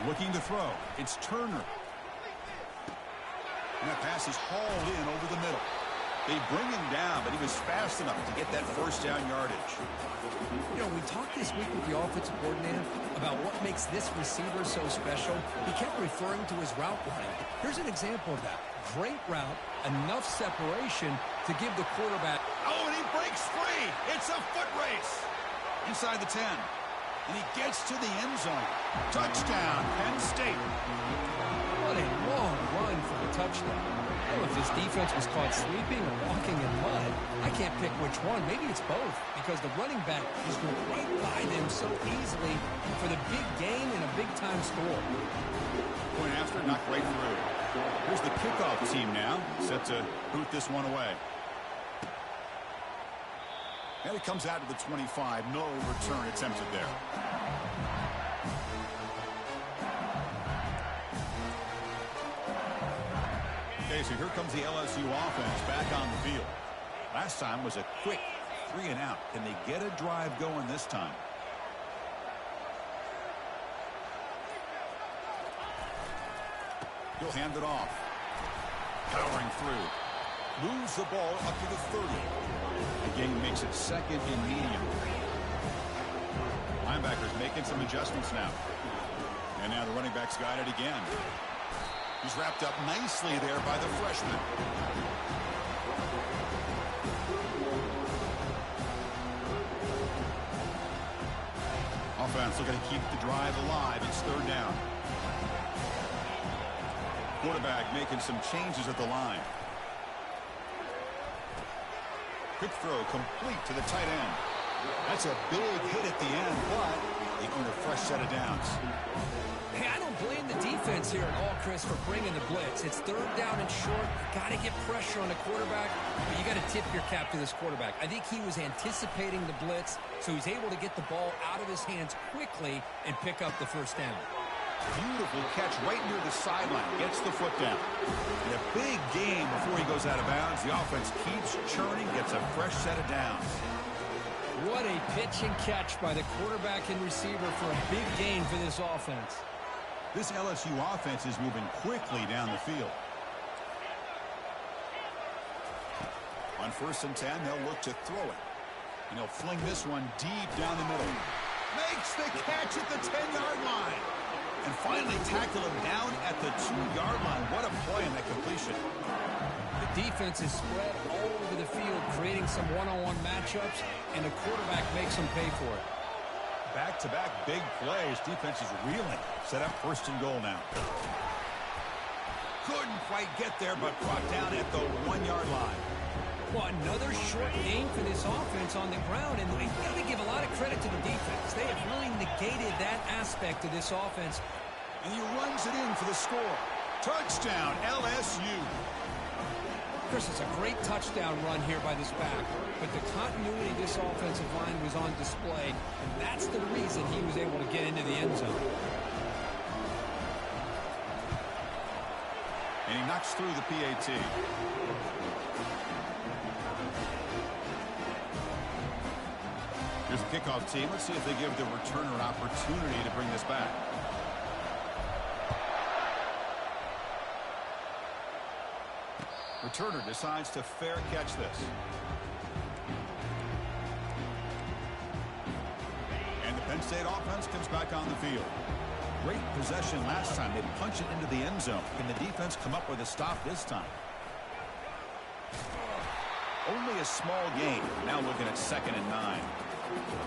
Looking to throw. It's Turner. And that pass is hauled in over the middle. They bring him down, but he was fast enough to get that first down yardage. You know, we talked this week with the offensive coordinator about what makes this receiver so special. He kept referring to his route running. Here's an example of that. Great route, enough separation to give the quarterback. Oh, and he breaks free. It's a foot race. Inside the 10. And he gets to the end zone. Touchdown, Penn State. What a long run for the touchdown. I don't know if this defense was caught sleeping or walking in mud. I can't pick which one. Maybe it's both, because the running back just went right by them so easily for the big gain and a big-time score. Point after, knocked right through. Here's the kickoff team now, set to boot this one away. And it comes out to the 25. No return attempted there. Okay, so here comes the LSU offense back on the field. Last time was a quick 3 and out. Can they get a drive going this time? He'll hand it off. Powering through. Moves the ball up to the 30. The game makes it second and medium. Linebackers making some adjustments now. And now the running back's got it again. He's wrapped up nicely there by the freshman. Offense looking to keep the drive alive. It's third down. Quarterback making some changes at the line. Quick throw complete to the tight end. That's a big hit at the end, but they earn a fresh set of downs. Hey, I don't blame the defense here at all, Chris, for bringing the blitz. It's third down and short. You got to get pressure on the quarterback, but you got to tip your cap to this quarterback. I think he was anticipating the blitz, so he's able to get the ball out of his hands quickly and pick up the first down. Beautiful catch right near the sideline. Gets the foot down. And a big gain before he goes out of bounds. The offense keeps churning, gets a fresh set of downs. What a pitch and catch by the quarterback and receiver for a big gain for this offense. This LSU offense is moving quickly down the field. On 1st and 10, they'll look to throw it. And he'll fling this one deep down the middle. Makes the catch at the 10-yard line. And finally tackle him down at the 2-yard line. What a play in that completion. The defense is spread all over the field, creating some one-on-one matchups, and the quarterback makes them pay for it. Back-to-back big plays. Defense is reeling. Set up 1st and goal now. Couldn't quite get there, but brought down at the 1-yard line. Well, another short game for this offense on the ground, and we got to give a lot of credit to the defense. They have really negated that aspect of this offense. And he runs it in for the score. Touchdown, LSU. Chris, it's a great touchdown run here by this back, but the continuity of this offensive line was on display, and that's the reason he was able to get into the end zone. And he knocks through the PAT. Here's the kickoff team. Let's see if they give the returner an opportunity to bring this back. Returner decides to fair catch this. And the Penn State offense comes back on the field. Great possession last time. They punch it into the end zone. Can the defense come up with a stop this time? Only a small gain. Now looking at 2nd and 9.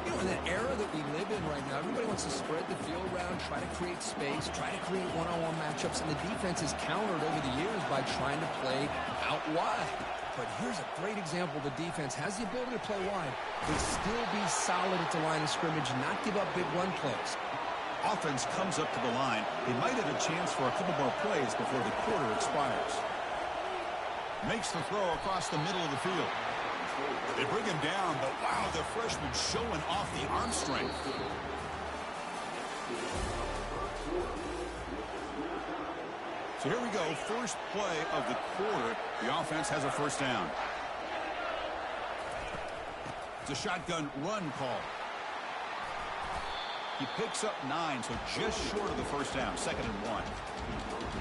You know, in that era that we live in right now, everybody wants to spread the field around, try to create space, try to create one-on-one matchups, and the defense has countered over the years by trying to play out wide. But here's a great example. The defense has the ability to play wide, but still be solid at the line of scrimmage and not give up big run plays. Offense comes up to the line. They might have a chance for a couple more plays before the quarter expires. Makes the throw across the middle of the field. They bring him down, but wow, the freshman showing off the arm strength. So here we go, first play of the quarter. The offense has a first down. It's a shotgun run call. He picks up 9, so just short of the first down, 2nd and 1.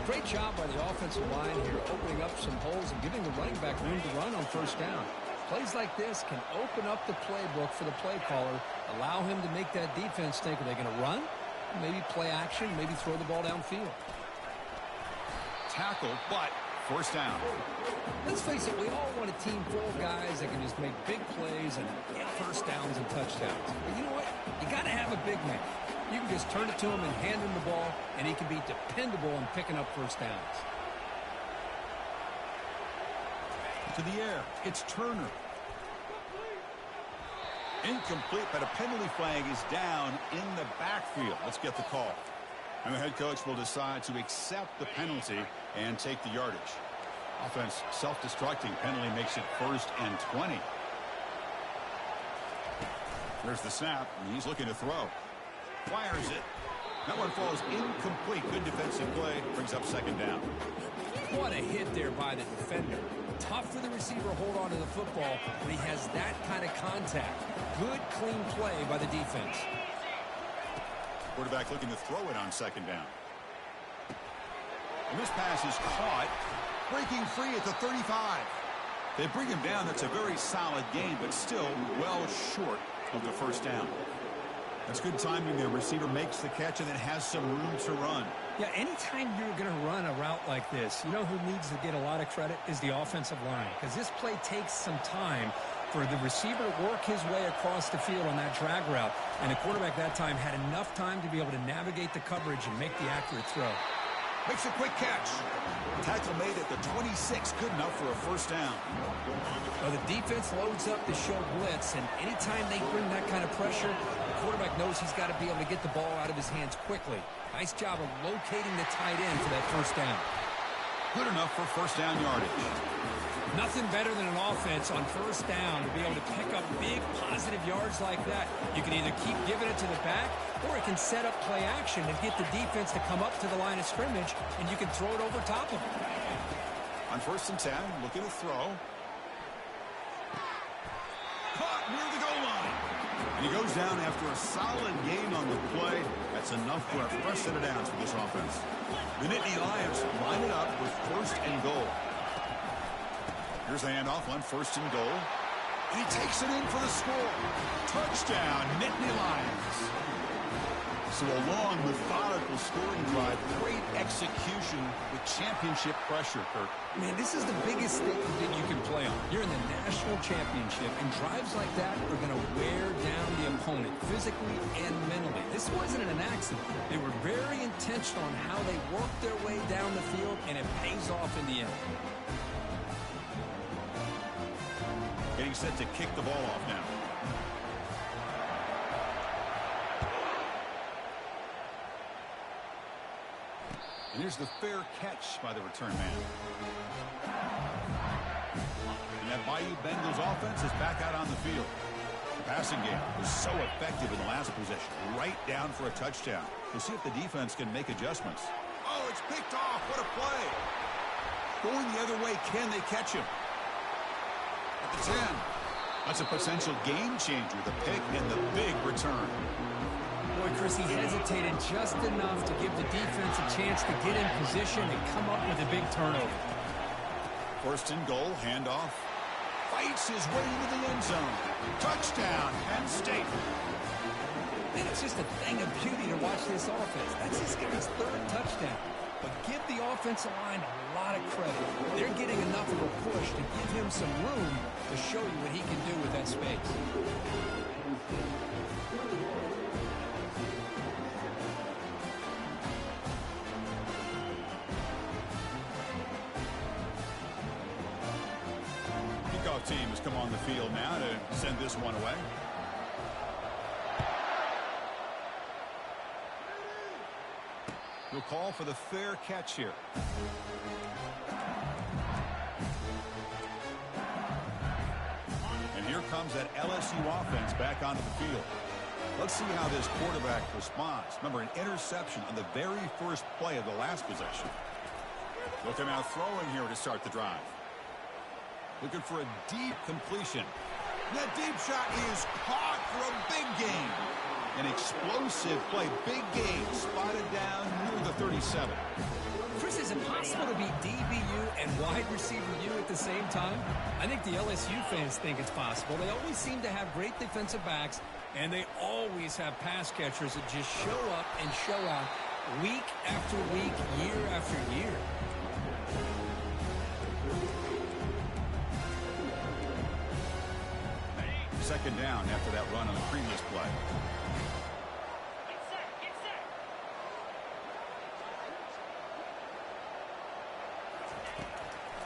Great job by the offensive line here, opening up some holes and giving the running back room to run on first down. Plays like this can open up the playbook for the play caller, allow him to make that defense think, are they going to run? Maybe play action, maybe throw the ball downfield. Tackle, but first down. Let's face it, we all want a team full of guys that can just make big plays and get first downs and touchdowns. But you know what? You got to have a big man. You can just turn it to him and hand him the ball, and he can be dependable in picking up first downs. To the air, it's Turner. Incomplete, but a penalty flag is down in the backfield. Let's get the call. And the head coach will decide to accept the penalty and take the yardage. Offense self-destructing. Penalty makes it 1st and 20. There's the snap, and he's looking to throw. Fires it. That one falls incomplete. Good defensive play. Brings up 2nd down. What a hit there by the defender. Tough for the receiver to hold on to the football when he has that kind of contact. Good, clean play by the defense. Quarterback looking to throw it on 2nd down. And this pass is caught. Breaking free at the 35. They bring him down. That's a very solid gain, but still well short of the first down. That's good timing there. Receiver makes the catch and then has some room to run. Yeah, anytime you're going to run a route like this, you know who needs to get a lot of credit is the offensive line. Because this play takes some time for the receiver to work his way across the field on that drag route. And the quarterback that time had enough time to be able to navigate the coverage and make the accurate throw. Makes a quick catch. Tackle made at the 26. Good enough for a first down. Well, the defense loads up to show blitz, and anytime they bring that kind of pressure, the quarterback knows he's got to be able to get the ball out of his hands quickly. Nice job of locating the tight end for that first down. Good enough for first down yardage. Nothing better than an offense on first down to be able to pick up big positive yards like that. You can either keep giving it to the back, or it can set up play action and get the defense to come up to the line of scrimmage, and you can throw it over top of them. On 1st and 10, looking to throw. Caught near the goal line. And he goes down after a solid gain on the play. That's enough for a fresh set of downs for this offense. The Nittany Lions line it up with 1st and goal. Here's the handoff on 1st and goal. And he takes it in for the score. Touchdown, Nittany Lions. So a long, methodical scoring drive. Great execution with championship pressure, Kirk. Man, this is the biggest thing that you can play on. You're in the national championship, and drives like that are going to wear down the opponent physically and mentally. This wasn't an accident. They were very intentional on how they worked their way down the field, and it pays off in the end. Getting set to kick the ball off now. And here's the fair catch by the return man. And that Bayou Bengals offense is back out on the field. The passing game was so effective in the last possession. Right down for a touchdown. We'll see if the defense can make adjustments. Oh, it's picked off. What a play. Going the other way. Can they catch him? At the 10. That's a potential game changer. The pick and the big return. Boy, Chris, he hesitated just enough to give the defense a chance to get in position and come up with a big turnover. 1st and goal, handoff. Fights his way into the end zone. Touchdown, Penn State. Man, it's just a thing of beauty to watch this offense. That's this guy's 3rd touchdown. But give the offensive line a lot of credit. They're getting enough of a push to give him some room to show you what he can do with that space. Kickoff team has come on the field now to send this one away. We'll call for the fair catch here. And here comes that LSU offense back onto the field. Let's see how this quarterback responds. Remember, an interception on the very first play of the last possession. Looking out throwing here to start the drive. Looking for a deep completion. That deep shot is caught for a big gain. An explosive play. Big game. Spotted down near the 37. Chris, is it possible to be DBU and wide receiver U at the same time? I think the LSU fans think it's possible. They always seem to have great defensive backs, and they always have pass catchers that just show up and show out week after week, year after year. Second down after that run on the previous play.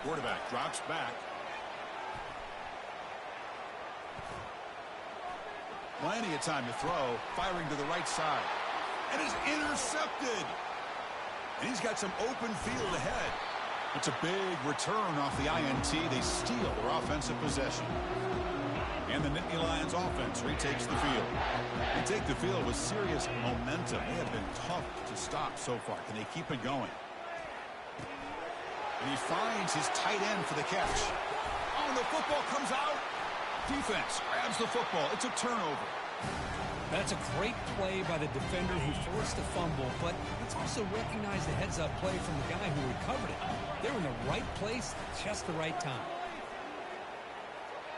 Quarterback drops back. Plenty of time to throw. Firing to the right side. And is intercepted. And he's got some open field ahead. It's a big return off the INT. They steal their offensive possession. And the Nittany Lions offense retakes the field. They take the field with serious momentum. They have been tough to stop so far. Can they keep it going? And he finds his tight end for the catch. Oh, the football comes out. Defense grabs the football. It's a turnover. That's a great play by the defender who forced the fumble, but let's also recognize the heads-up play from the guy who recovered it. They're in the right place at just the right time.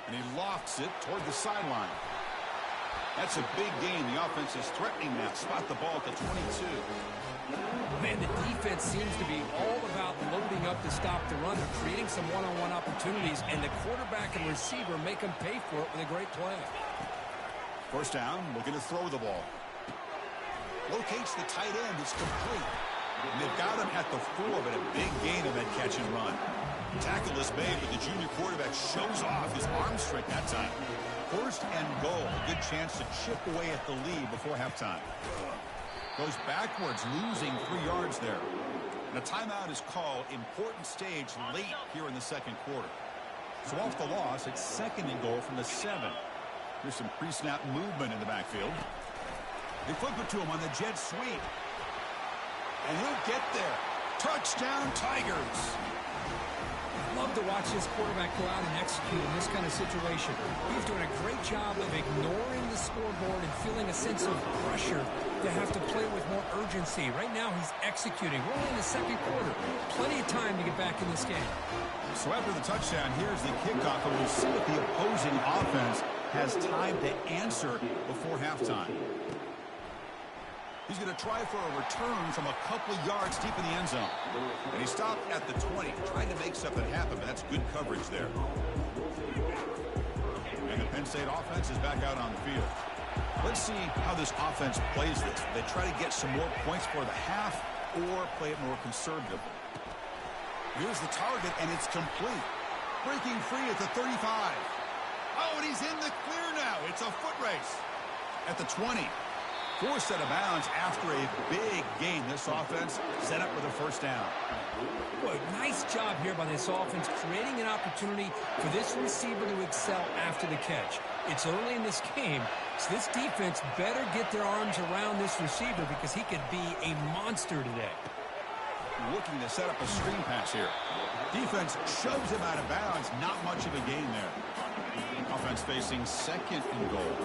And he lofts it toward the sideline. That's a big gain. The offense is threatening now. Spot the ball at the 22. Man, the defense seems to be all about loading up to stop the run. They're creating some one-on-one opportunities, and the quarterback and receiver make them pay for it with a great play. First down, looking to throw the ball. Locates the tight end. It's complete. And they've got him at the 4, but a big gain of that catch and run. Tackle is made, but the junior quarterback shows off his arm strength that time. First and goal. A good chance to chip away at the lead before halftime. Goes backwards, losing 3 yards there. And a timeout is called. Important stage late here in the second quarter. So off the loss, it's second and goal from the 7. There's some pre-snap movement in the backfield. They flip it to him on the jet sweep. And he'll get there. Touchdown, Tigers. Love to watch this quarterback go out and execute in this kind of situation. He's doing a great job of ignoring the scoreboard and feeling a sense of pressure to have to play with more urgency. Right now, he's executing. We're only in the second quarter. Plenty of time to get back in this game. So after the touchdown, here's the kickoff, and we'll see if the opposing offense has time to answer before halftime. He's going to try for a return from a couple of yards deep in the end zone. And he stopped at the 20, trying to make something happen, but that's good coverage there. And the Penn State offense is back out on the field. Let's see how this offense plays this. They try to get some more points for the half or play it more conservatively. Here's the target, and it's complete. Breaking free at the 35. Oh, and he's in the clear now. It's a foot race. At the 20. Forced out of bounds after a big gain. This offense set up with a first down. Boy, nice job here by this offense, creating an opportunity for this receiver to excel after the catch. It's early in this game, so this defense better get their arms around this receiver because he could be a monster today. Looking to set up a screen pass here. Defense shoves him out of bounds. Not much of a gain there. Offense facing second and goal.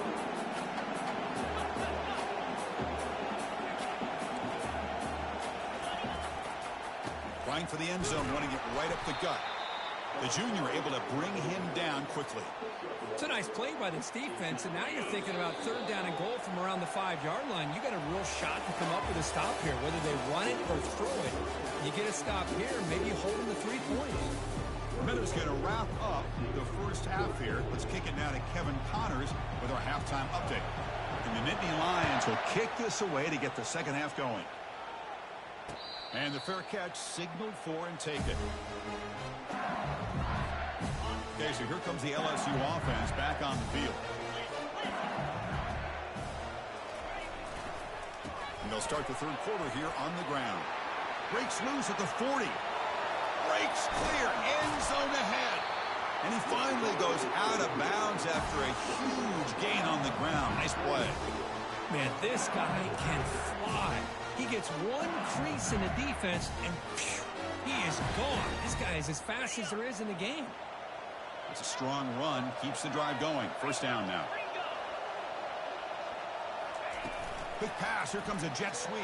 Trying for the end zone, running it right up the gut. The junior able to bring him down quickly. It's a nice play by this defense, and now you're thinking about third down and goal from around the 5-yard line. You got a real shot to come up with a stop here, whether they run it or throw it. You get a stop here, maybe hold them to 3 points. Miller's going to wrap up the first half here. Let's kick it now to Kevin Connors with our halftime update. And the Nittany Lions will kick this away to get the second half going. And the fair catch signaled for and taken. Okay, so here comes the LSU offense back on the field. And they'll start the third quarter here on the ground. Breaks loose at the 40. Breaks clear, end zone ahead. And he finally goes out of bounds after a huge gain on the ground. Nice play. Man, this guy can fly. He gets one crease in the defense, and phew, he is gone. This guy is as fast as there is in the game. It's a strong run. Keeps the drive going. First down now. Quick pass. Here comes a jet sweep.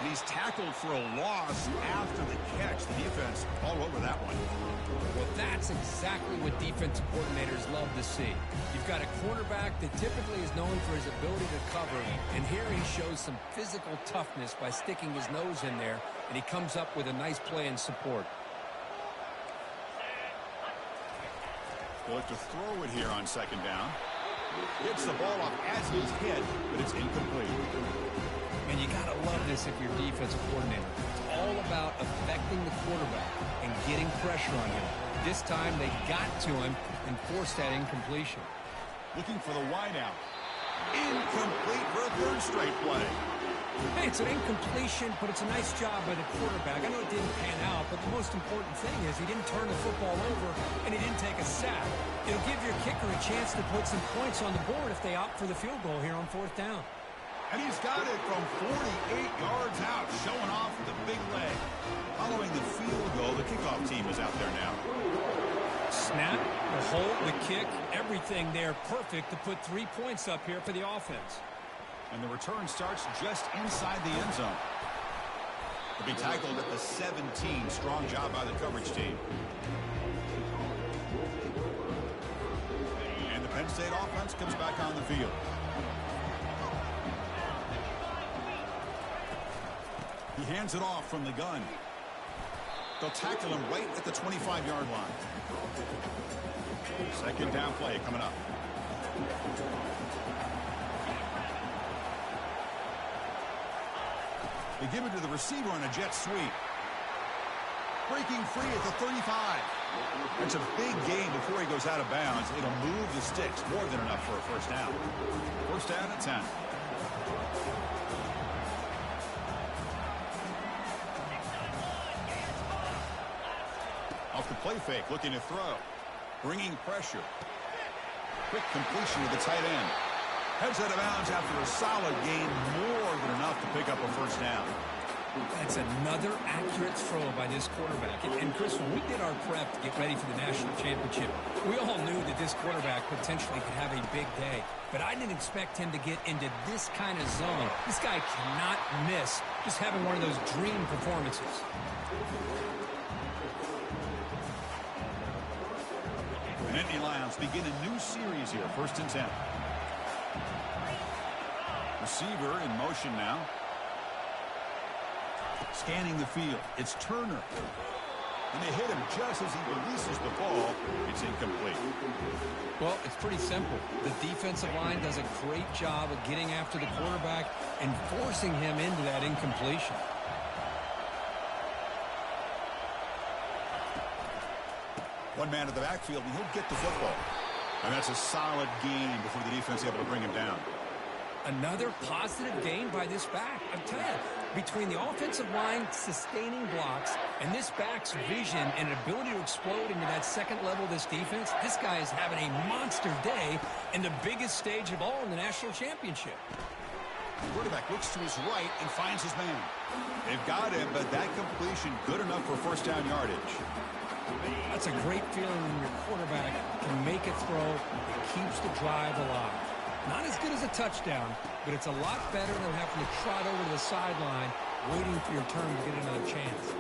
And he's tackled for a loss after the catch. The defense all over that one. Well, that's exactly what defensive coordinators love to see. You've got a quarterback that typically is known for his ability to cover, and here he shows some physical toughness by sticking his nose in there, and he comes up with a nice play in support. They'll look to throw it here on second down. Hits the ball off as he's hit, but it's incomplete. And you got to love this if you're a defensive coordinator. It's all about affecting the quarterback and getting pressure on him. This time they got to him and forced that incompletion. Looking for the wideout. Incomplete for a third straight play. Hey, it's an incompletion, but it's a nice job by the quarterback. I know it didn't pan out, but the most important thing is he didn't turn the football over and he didn't take a sack. It'll give your kicker a chance to put some points on the board if they opt for the field goal here on fourth down. And he's got it from 48 yards out, showing off the big leg. Following the field goal, the kickoff team is out there now. Snap, the hold, the kick, everything there perfect to put 3 points up here for the offense. And the return starts just inside the end zone. He'll be tackled at the 17. Strong job by the coverage team. And the Penn State offense comes back on the field. He hands it off from the gun. They'll tackle him right at the 25-yard line. Second down play coming up. They give it to the receiver on a jet sweep. Breaking free at the 35. It's a big gain before he goes out of bounds. It'll move the sticks more than enough for a first down. First down at 10. Off the play fake, looking to throw. Bringing pressure. Quick completion to the tight end. Heads out of bounds after a solid gain, more than enough to pick up a first down. That's another accurate throw by this quarterback. And Chris, when we did our prep to get ready for the national championship, we all knew that this quarterback potentially could have a big day. But I didn't expect him to get into this kind of zone. This guy cannot miss. Just having one of those dream performances. And Indy Lions begin a new series here, 1st and 10. Receiver in motion now. Scanning the field. It's Turner. And they hit him just as he releases the ball. It's incomplete. Well, it's pretty simple. The defensive line does a great job of getting after the quarterback and forcing him into that incompletion. One man in the backfield, and he'll get the football. And that's a solid gain before the defense is able to bring him down. Another positive gain by this back. I'm telling you, between the offensive line sustaining blocks and this back's vision and ability to explode into that second level of this defense, this guy is having a monster day in the biggest stage of all in the national championship. The quarterback looks to his right and finds his man. They've got him, but that completion good enough for first down yardage. That's a great feeling when your quarterback can make a throw that keeps the drive alive. Not as good as a touchdown, but it's a lot better than having to trot over to the sideline waiting for your turn to get another chance.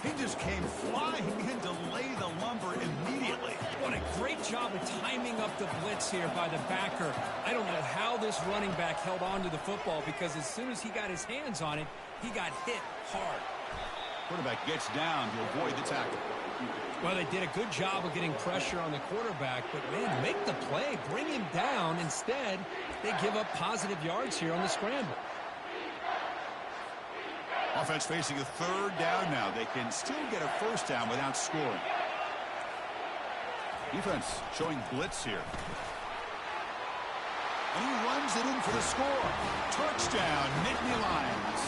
He just came flying in to lay the lumber immediately. What a great job of timing up the blitz here by the backer. I don't know how this running back held on to the football because as soon as he got his hands on it, he got hit hard. Quarterback gets down to avoid the tackle. Well, they did a good job of getting pressure on the quarterback, but, man, make the play. Bring him down. Instead, they give up positive yards here on the scramble. Offense facing a third down now. They can still get a first down without scoring. Defense showing blitz here. And he runs it in for the score. Touchdown, Nittany Lions.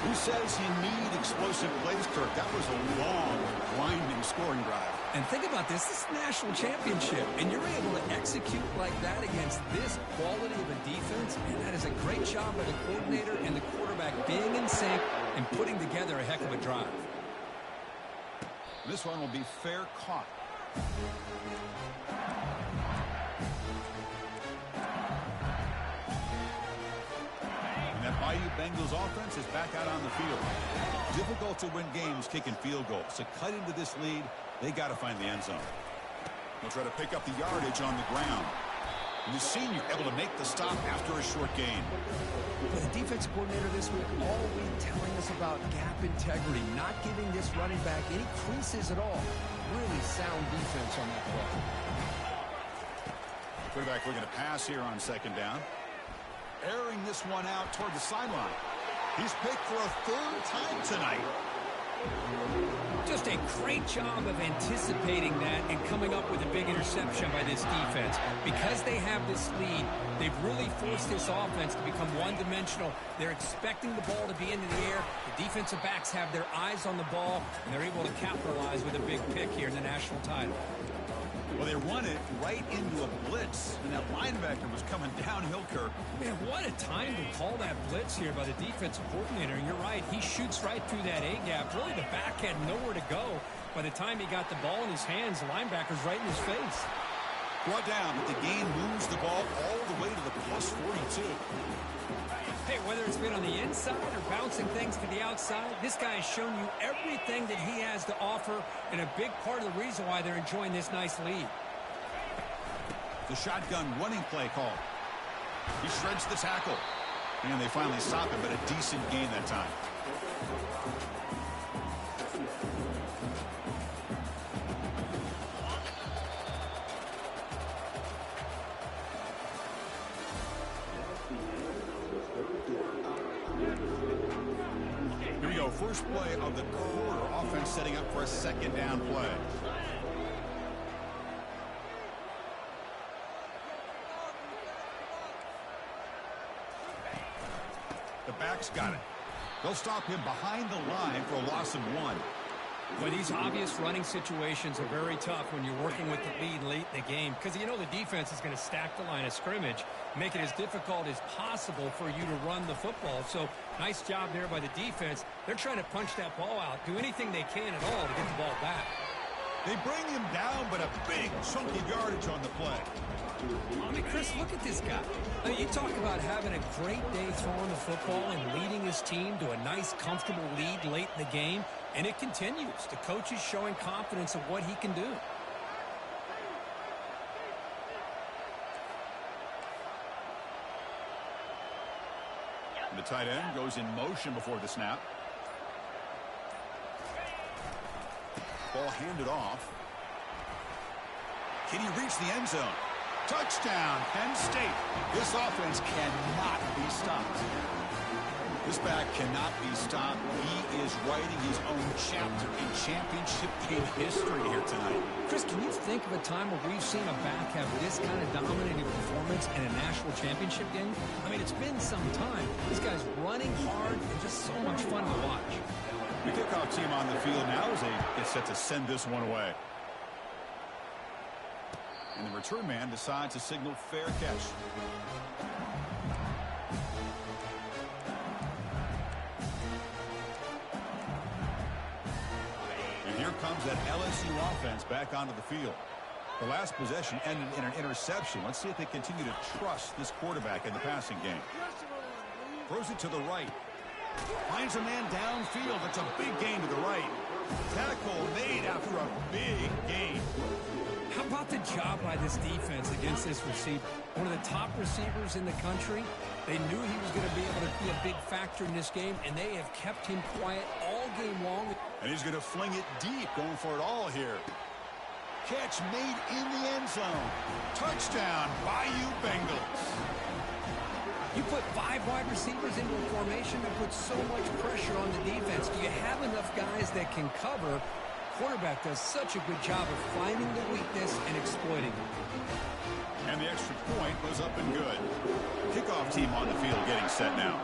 Who says you need explosive plays, Kirk? That was a long, winding scoring drive. And think about this. This is a national championship, and you're able to execute like that against this quality of a defense, and that is a great job by the coordinator and the quarterback being in sync and putting together a heck of a drive. This one will be fair caught. Bengals offense is back out on the field. Difficult to win games kicking field goals. To cut into this lead, they got to find the end zone. They'll try to pick up the yardage on the ground. And the senior able to make the stop after a short gain. But the defensive coordinator this week all week telling us about gap integrity, not giving this running back any creases at all. Really sound defense on that play. Quarterback looking to pass here on second down. Airing this one out toward the sideline. He's picked for a third time tonight. Just a great job of anticipating that and coming up with a big interception by this defense. Because they have this lead, they've really forced this offense to become one-dimensional. They're expecting the ball to be into the air. The defensive backs have their eyes on the ball, and they're able to capitalize with a big pick here in the national title. Well, they run it right into a blitz, and that linebacker was coming downhill, Kirk. Man, what a time to call that blitz here by the defensive coordinator. And you're right, he shoots right through that A-gap. Really, the back had nowhere to go. By the time he got the ball in his hands, the linebacker's right in his face. Brought down, but the gain moves the ball all the way to the plus 42. Hey, whether it's been on the inside or bouncing things to the outside, this guy has shown you everything that he has to offer, and a big part of the reason why they're enjoying this nice lead. The shotgun running play call. He shreds the tackle. And they finally stop him, but a decent gain that time. Here we go. First play of the quarter. Offense setting up for a second down play. The back's got it. They'll stop him behind the line for a loss of 1. But these obvious running situations are very tough when you're working with the lead late in the game, because you know the defense is going to stack the line of scrimmage, make it as difficult as possible for you to run the football. So nice job there by the defense. They're trying to punch that ball out, do anything they can at all to get the ball back. They bring him down, but a big chunky yardage on the play. I mean, Chris, look at this guy. I mean, you talk about having a great day throwing the football and leading his team to a nice, comfortable lead late in the game, and it continues. The coach is showing confidence of what he can do. The tight end goes in motion before the snap. Ball handed off. Can he reach the end zone? Touchdown, Penn State. This offense cannot be stopped. This back cannot be stopped. He is writing his own chapter in championship game history here tonight. Chris, can you think of a time where we've seen a back have this kind of dominating performance in a national championship game? I mean, it's been some time. This guy's running hard and just so much fun to watch. The kickoff team on the field now as they get set to send this one away. And the return man decides to signal fair catch. And here comes that LSU offense back onto the field. The last possession ended in an interception. Let's see if they continue to trust this quarterback in the passing game. Throws it to the right. Finds a man downfield. That's a big gain to the right. Tackle made after a big gain. How about the job by this defense against this receiver? One of the top receivers in the country. They knew he was going to be able to be a big factor in this game, and they have kept him quiet all game long. And he's going to fling it deep, going for it all here. Catch made in the end zone. Touchdown, Bayou Bengals. You put 5 wide receivers into a formation that puts so much pressure on the defense. Do you have enough guys that can cover? Quarterback does such a good job of finding the weakness and exploiting it. And the extra point was up and good. Kickoff team on the field getting set now.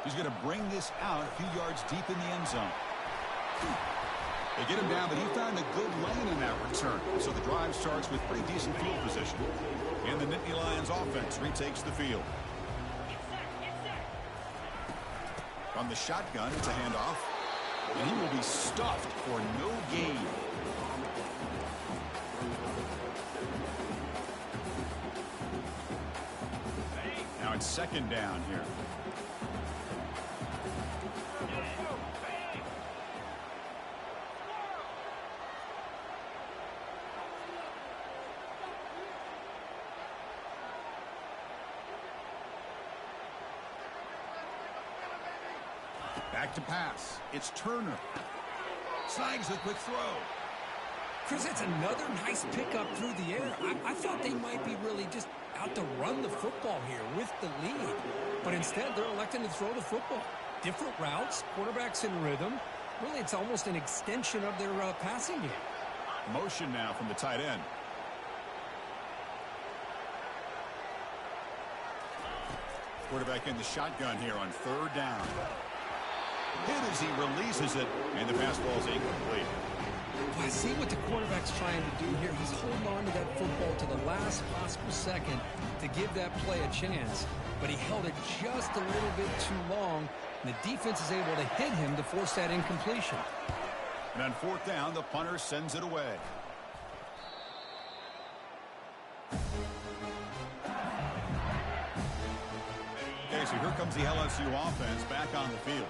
He's going to bring this out a few yards deep in the end zone. They get him down, but he found a good lane in that return. So the drive starts with pretty decent field position. And the Nittany Lions offense retakes the field. From the shotgun, it's a handoff. And he will be stuffed for no gain. Now it's second down here. Back to pass. It's Turner. Snags the quick throw. Chris, that's another nice pickup through the air. I thought they might be really just out to run the football here with the lead. But instead, they're electing to throw the football. Different routes, quarterbacks in rhythm. Really, it's almost an extension of their passing game. Motion now from the tight end. Quarterback in the shotgun here on third down. Hit as he releases it, and the pass ball is incomplete. Well, I see what the quarterback's trying to do here. He's holding on to that football to the last possible second to give that play a chance. But he held it just a little bit too long, and the defense is able to hit him to force that incompletion. And on fourth down, the punter sends it away. Okay, so here comes the LSU offense back on the field.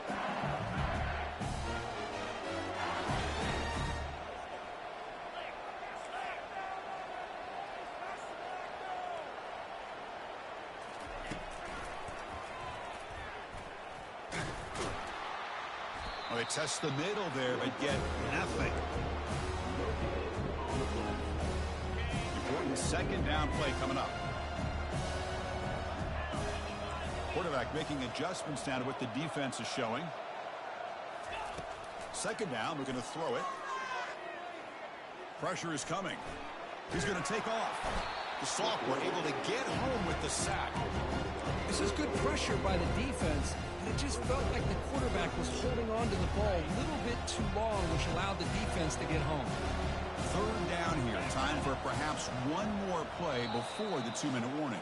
Well, they test the middle there, but get nothing. Important second down play coming up. Quarterback making adjustments down to what the defense is showing. Second down, we're going to throw it. Pressure is coming. He's going to take off. The sophomore able to get home with the sack. This is good pressure by the defense. It just felt like the quarterback was holding on to the ball a little bit too long, which allowed the defense to get home. Third down here. Time for perhaps one more play before the 2-minute warning.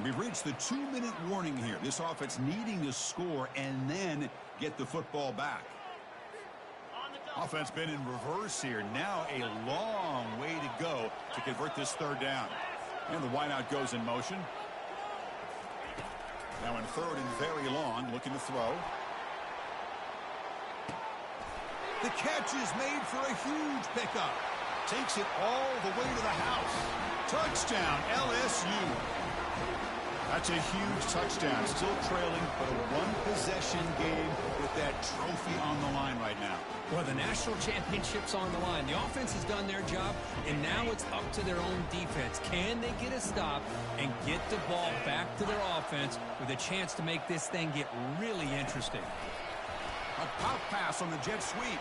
We've reached the 2-minute warning here. This offense needing to score and then get the football back. Offense been in reverse here. Now a long way to go to convert this third down. And the wideout goes in motion. Now in third and very long, looking to throw. The catch is made for a huge pickup. Takes it all the way to the house. Touchdown, LSU. That's a huge touchdown. Still trailing, but a one-possession game with that trophy on the line right now. Well, the national championship's on the line. The offense has done their job, and now it's up to their own defense. Can they get a stop and get the ball back to their offense with a chance to make this thing get really interesting? A pop pass on the jet sweep.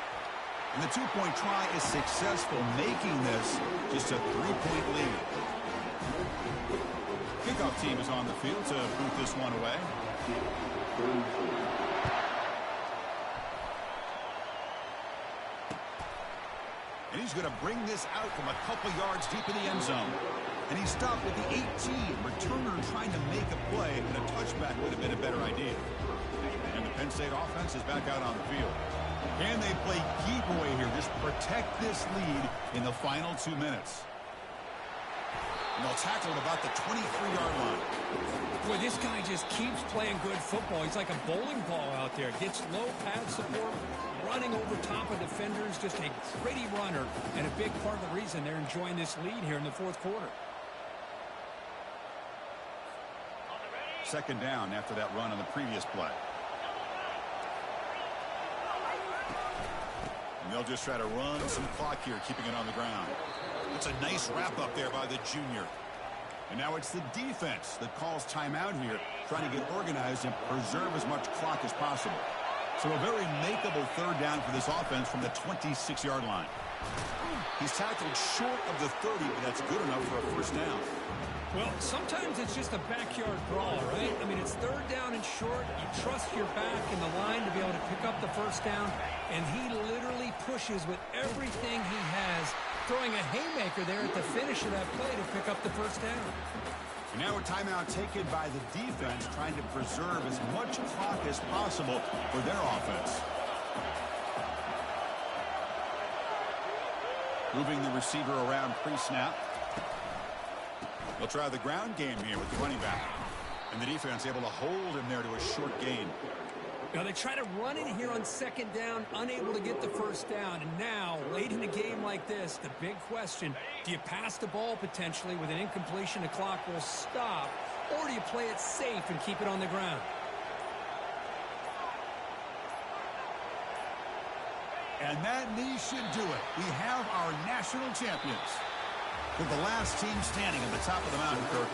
And the two-point try is successful, making this just a three-point lead. Kickoff team is on the field to boot this one away. And he's going to bring this out from a couple yards deep in the end zone. And he stopped at the 18. Returner trying to make a play, and a touchback would have been a better idea. And the Penn State offense is back out on the field. Can they play keep away here? Just protect this lead in the final 2 minutes. And they'll tackle at about the 23-yard line. Boy, this guy just keeps playing good football. He's like a bowling ball out there. Gets low pad support, running over top of defenders. Just a gritty runner, and a big part of the reason they're enjoying this lead here in the fourth quarter. Second down after that run on the previous play. And they'll just try to run some clock here, keeping it on the ground. It's a nice wrap up there by the junior. And now it's the defense that calls timeout here, trying to get organized and preserve as much clock as possible. So a very makeable third down for this offense from the 26-yard line. He's tackled short of the 30, but that's good enough for a first down. Well, sometimes it's just a backyard brawl, right? I mean, it's third down and short. You trust your back in the line to be able to pick up the first down, and he literally pushes with everything he has, throwing a haymaker there at the finish of that play to pick up the first down. And now a timeout taken by the defense, trying to preserve as much clock as possible for their offense. Moving the receiver around pre-snap. They'll try the ground game here with the running back. And the defense able to hold him there to a short gain. Now they try to run it here on second down, unable to get the first down. And now, late in a game like this, the big question, do you pass the ball potentially with an incompletion? The clock will stop. Or do you play it safe and keep it on the ground? And that knee should do it. We have our national champions. With the last team standing at the top of the mountain, Kirk.